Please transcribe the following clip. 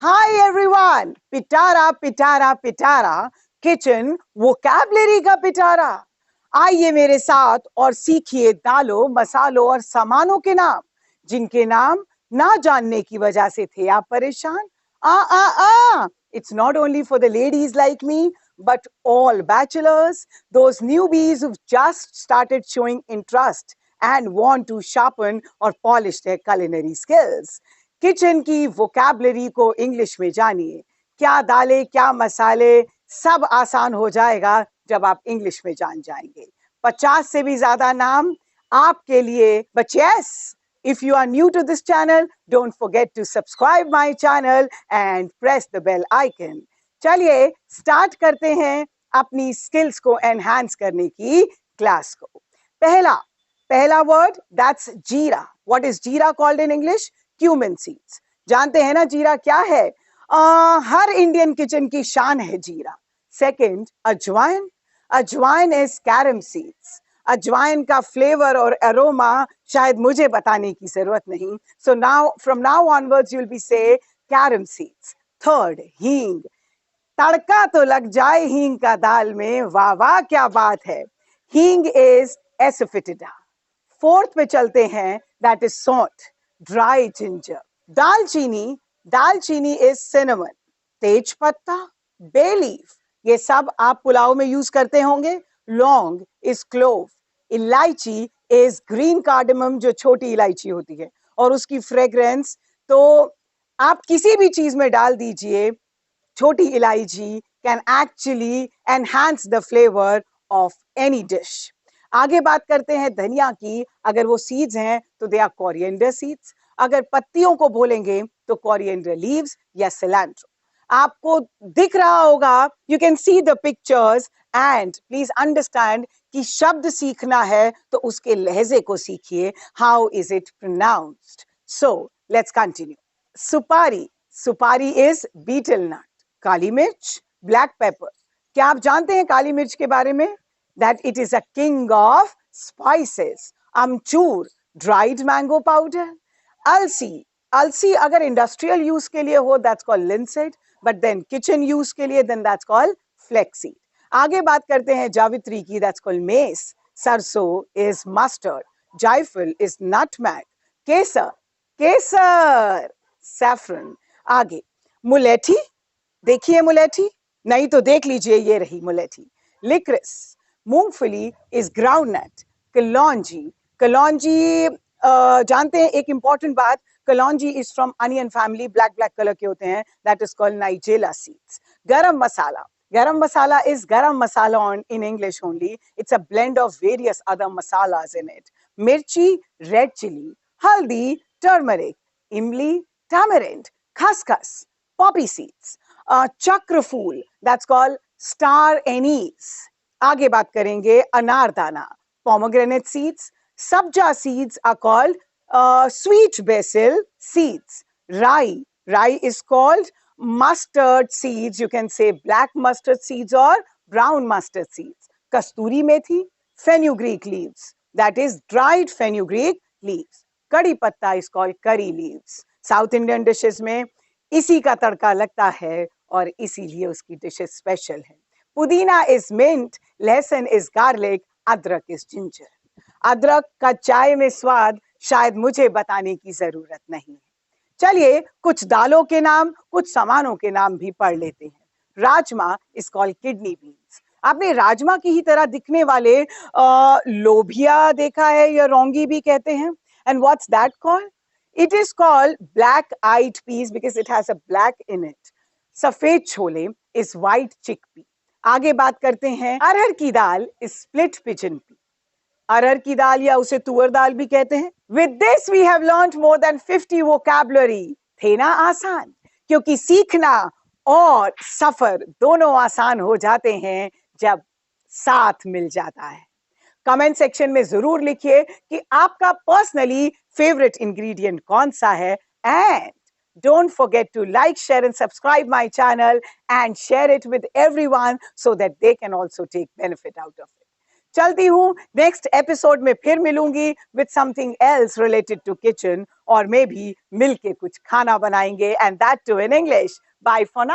Hi everyone, पिटारा पिटारा पिटारा kitchen vocabulary का पिटारा। आइए मेरे साथ और सीखिए दालों, मसालों और सामानों के नाम जिनके नाम ना जानने की वजह से थे आप परेशान। आ It's not only for the ladies like me, but all bachelors, those newbies who've just started showing interest and want to sharpen or polish their culinary skills. Kitchen की वोकैबलरी को इंग्लिश में जानिए। क्या दालें, क्या मसाले, सब आसान हो जाएगा जब आप इंग्लिश में जान जाएंगे। 50 से भी ज्यादा नाम आपके लिए। But yes, if you are new to this channel, don't forget to subscribe my channel and press the bell icon. चलिए स्टार्ट करते हैं अपनी स्किल्स को एनहांस करने की क्लास को। पहला वर्ड, दैट्स जीरा। व्हाट इज जीरा called in English? Cumin seeds. जानते हैं ना जीरा क्या है? हर इंडियन किचन की शान है जीरा। सेकंड, अजवाइन। अजवाइन इज कैरम सीड्स। अजवाइन का फ्लेवर और अरोमा शायद मुझे बताने की जरूरत नहीं। So now from now onwards you will be से कैरम सीड्स। थर्ड, हींग। तड़का तो लग जाए हींग का दाल में, वाह वाह क्या बात है। हींग इज एसिफिटिडा। फोर्थ पे चलते हैं, that is salt, dry ginger. दालचीनी, दालचीनी इज सिनेमन। तेज पत्ता, बे लीफ, ये सब आप पुलाव में यूज करते होंगे। लौंग इज क्लोव। इलायची इज ग्रीन कार्डमम, जो छोटी इलायची होती है, और उसकी फ्रेग्रेंस तो आप किसी भी चीज में डाल दीजिए। छोटी इलायची can actually enhance the flavour of any dish. आगे बात करते हैं धनिया की। अगर वो सीड्स हैं तो दे आर कोरिएंडर सीड्स। अगर पत्तियों को बोलेंगे तो कोरिएंडर लीव्स या सिलैंट्रो। आपको दिख रहा होगा, you can see the pictures and please understand कि शब्द सीखना है तो उसके लहजे को सीखिए। How is it pronounced? So let's continue. सुपारी, सुपारी इज बीटल नट। काली मिर्च, ब्लैक पेपर। क्या आप जानते हैं काली मिर्च के बारे में? That it is a king of spices. Amchur, dried mango powder. Alsi, alsi अगर इंडस्ट्रियल यूज के लिए हो that's called linseed, but then kitchen use के लिए then that's called flaxseed. आगे बात करते हैं जावित्री की, that's called mace. सरसों is mustard. जायफल is nutmeg. Kesar, Kesar, saffron. आगे मुलेठी, देखिए मुलेठी, नहीं तो देख लीजिए, ये रही मुलेठी। लिक्रिस, मूंगफली इज ग्राउंडनट। कलौंजी, कलौंजी जानते हैं एक इंपॉर्टेंट बात, kalonji is from onion family, black black colour के होते हैं, that is called nigella seeds. Garam masala, गरम मसाला is garam masala in English only. It's a blend of various other masalas in it. Mirchi, red chili. Haldi, turmeric. Imli, tamarind. Khaskhas, poppy seeds. Chakrafool, that's called star anise. आगे बात करेंगे अनारदाना, pomegranate seeds. Sabja seeds are called sweet basil seeds. Rai, rai is called mustard seeds. You can say black mustard seeds or brown mustard seeds. Kasturi methi, fenugreek leaves. That is dried fenugreek leaves. Kadi patta is called curry leaves. South Indian dishes में इसी का तड़का लगता है और इसीलिए उसकी dishes special है। पुदीना इज मिंट, लहसुन इज गार्लिक, अदरक इज जिंजर। अदरक का चाय में स्वाद शायद मुझे बताने की जरूरत नहीं है। चलिए कुछ दालों के नाम, कुछ सामानों के नाम भी पढ़ लेते हैं। Rajma is called kidney beans. आपने राजमा की ही तरह दिखने वाले लोबिया देखा है, या रोंगी भी कहते हैं। And what's that called? It is called black-eyed peas because it has a black in it. सफेद छोले is white chickpea. आगे बात करते हैं, अरहर की दाल is split pigeon pea. अरहर की दाल या उसे तुअर दाल भी कहते हैं। With this we have learned more than 50 vocabulary. थे ना आसान? क्योंकि सीखना और सफर दोनों आसान हो जाते हैं जब साथ मिल जाता है। कमेंट सेक्शन में जरूर लिखिए कि आपका पर्सनली फेवरेट इंग्रेडिएंट कौन सा है। And don't forget to like, share and subscribe my channel and share it with everyone so that they can also take benefit out of it. चलती हूँ, नेक्स्ट एपिसोड में फिर मिलूंगी with something else related to kitchen, और मे भी मिलके कुछ खाना बनाएंगे, and that too in English. Bye for now.